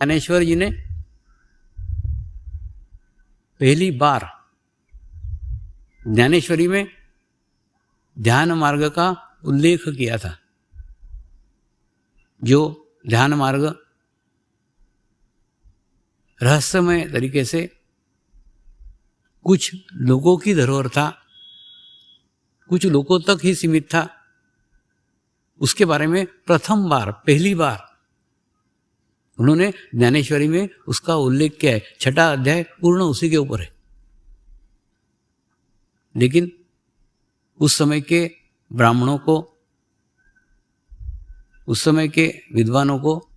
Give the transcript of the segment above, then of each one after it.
ज्ञानेश्वर जी ने पहली बार ज्ञानेश्वरी में ध्यान मार्ग का उल्लेख किया था। जो ध्यान मार्ग रहस्यमय तरीके से कुछ लोगों की धरोहर था, कुछ लोगों तक ही सीमित था, उसके बारे में प्रथम बार, पहली बार उन्होंने ज्ञानेश्वरी में उसका उल्लेख किया है। 6वां अध्याय पूर्ण उसी के ऊपर है। लेकिन उस समय के ब्राह्मणों को, उस समय के विद्वानों को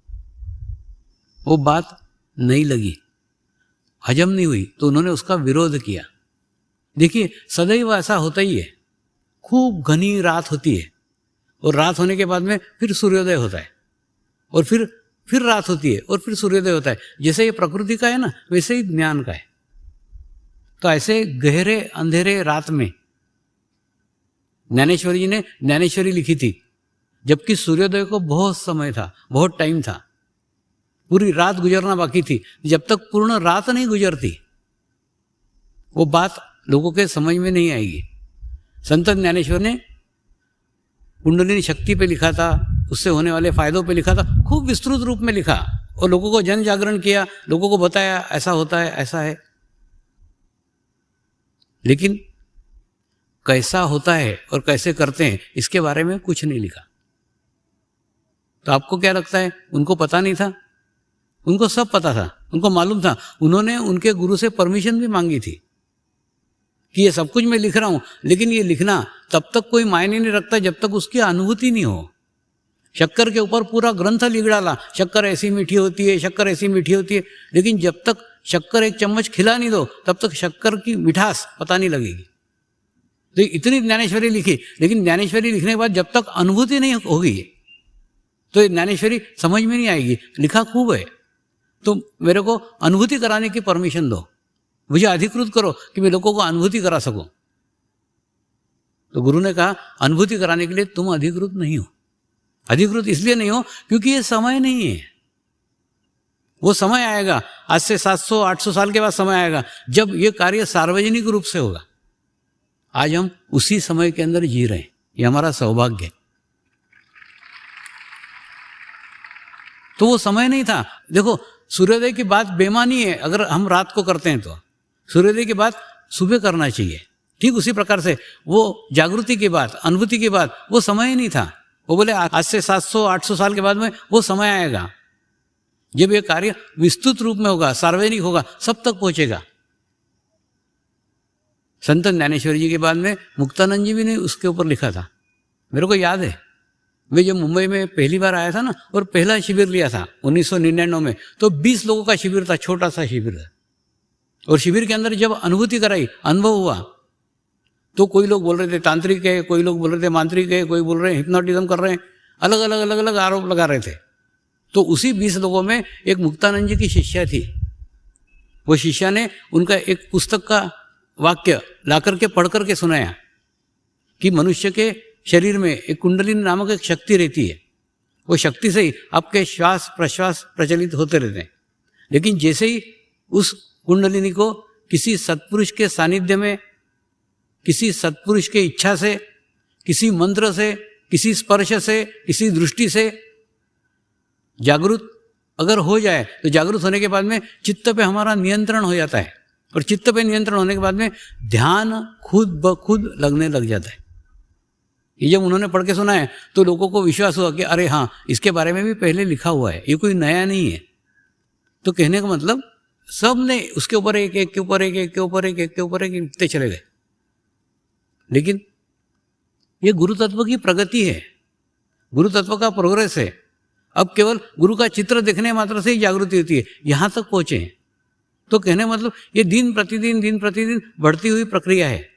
वो बात नहीं लगी, हजम नहीं हुई, तो उन्होंने उसका विरोध किया। देखिए, सदैव ऐसा होता ही है। खूब घनी रात होती है और रात होने के बाद में फिर सूर्योदय होता है और फिर रात होती है और फिर सूर्योदय होता है। जैसे ये प्रकृति का है ना, वैसे ही ज्ञान का है। तो ऐसे गहरे अंधेरे रात में ज्ञानेश्वरी जी ने ज्ञानेश्वरी लिखी थी, जबकि सूर्योदय को बहुत समय था, बहुत टाइम था, पूरी रात गुजरना बाकी थी। जब तक पूर्ण रात नहीं गुजरती वो बात लोगों के समझ में नहीं आएगी। संत ज्ञानेश्वर ने कुंडलिनी शक्ति पे लिखा था, उससे होने वाले फायदों पे लिखा था, खूब विस्तृत रूप में लिखा और लोगों को जन जागरण किया, लोगों को बताया ऐसा होता है, ऐसा है। लेकिन कैसा होता है और कैसे करते हैं इसके बारे में कुछ नहीं लिखा। तो आपको क्या लगता है, उनको पता नहीं था? उनको सब पता था, उनको मालूम था। उन्होंने उनके गुरु से परमिशन भी मांगी थी कि ये सब कुछ मैं लिख रहा हूं, लेकिन ये लिखना तब तक कोई मायने नहीं रखता जब तक उसकी अनुभूति नहीं हो। शक्कर के ऊपर पूरा ग्रंथ लिख डाला, शक्कर ऐसी मीठी होती है, शक्कर ऐसी मीठी होती है, लेकिन जब तक शक्कर एक चम्मच खिला नहीं दो तब तक शक्कर की मिठास पता नहीं लगेगी। तो इतनी ज्ञानेश्वरी लिखी, लेकिन ज्ञानेश्वरी लिखने के बाद जब तक अनुभूति नहीं होगी तो ज्ञानेश्वरी समझ में नहीं आएगी। लिखा खूब है, तो मेरे को अनुभूति कराने की परमिशन दो, मुझे अधिकृत करो कि मैं लोगों को अनुभूति करा सकूं। तो गुरु ने कहा, अनुभूति कराने के लिए तुम अधिकृत नहीं हो। अधिकृत इसलिए नहीं हो क्योंकि ये समय नहीं है। वो समय आएगा, आज से 700-800 साल के बाद समय आएगा जब ये कार्य सार्वजनिक रूप से होगा। आज हम उसी समय के अंदर जी रहे हैं, ये हमारा सौभाग्य है। तो वो समय नहीं था। देखो, सूर्योदय की बात बेमानी है अगर हम रात को करते हैं, तो सूर्योदय की बात सुबह करना चाहिए। ठीक उसी प्रकार से वो जागृति की बात, अनुभूति की बात, वो समय ही नहीं था। वो बोले आज से 700-800 साल के बाद में वो समय आएगा जब ये कार्य विस्तृत रूप में होगा, सार्वजनिक होगा, सब तक पहुंचेगा। संत ज्ञानेश्वर जी के बाद में मुक्तानंद जी भी ने उसके ऊपर लिखा था। मेरे को याद है, वे जब मुंबई में पहली बार आया था ना और पहला शिविर लिया था 1999 में, तो 20 लोगों का शिविर था, छोटा सा शिविर था। और शिविर के अंदर जब अनुभूति कराई, अनुभव हुआ, तो कोई लोग बोल रहे थे तांत्रिक है, कोई लोग बोल रहे थे मांत्रिक है, कोई बोल रहे हैं हिप्नोटिज्म कर रहे हैं, अलग अलग आरोप लगा रहे थे। तो उसी 20 लोगों में एक मुक्तानंद जी की शिष्या थी। वो शिष्या ने उनका एक पुस्तक का वाक्य ला करके पढ़ करके सुनाया कि मनुष्य के शरीर में एक कुंडलिनी नामक एक शक्ति रहती है। वो शक्ति से ही आपके श्वास प्रश्वास प्रचलित होते रहते हैं। लेकिन जैसे ही उस कुंडलिनी को किसी सत्पुरुष के सानिध्य में, किसी सत्पुरुष के इच्छा से, किसी मंत्र से, किसी स्पर्श से, किसी दृष्टि से जागृत अगर हो जाए, तो जागृत होने के बाद में चित्त पे हमारा नियंत्रण हो जाता है। और चित्त पे नियंत्रण होने के बाद में ध्यान खुद ब खुद लगने लग जाता है। ये जब उन्होंने पढ़ के सुना है तो लोगों को विश्वास हुआ कि अरे हाँ, इसके बारे में भी पहले लिखा हुआ है, ये कोई नया नहीं है। तो कहने का मतलब सब ने उसके ऊपर एक के ऊपर एक के ऊपर एक के ऊपर एक लिखते चले गए। लेकिन ये गुरु तत्व की प्रगति है, गुरु तत्व का प्रोग्रेस है। अब केवल गुरु का चित्र देखने मात्र से ही जागृति होती है, यहां तक पहुंचे हैं। तो कहने मतलब ये दिन प्रतिदिन बढ़ती हुई प्रक्रिया है।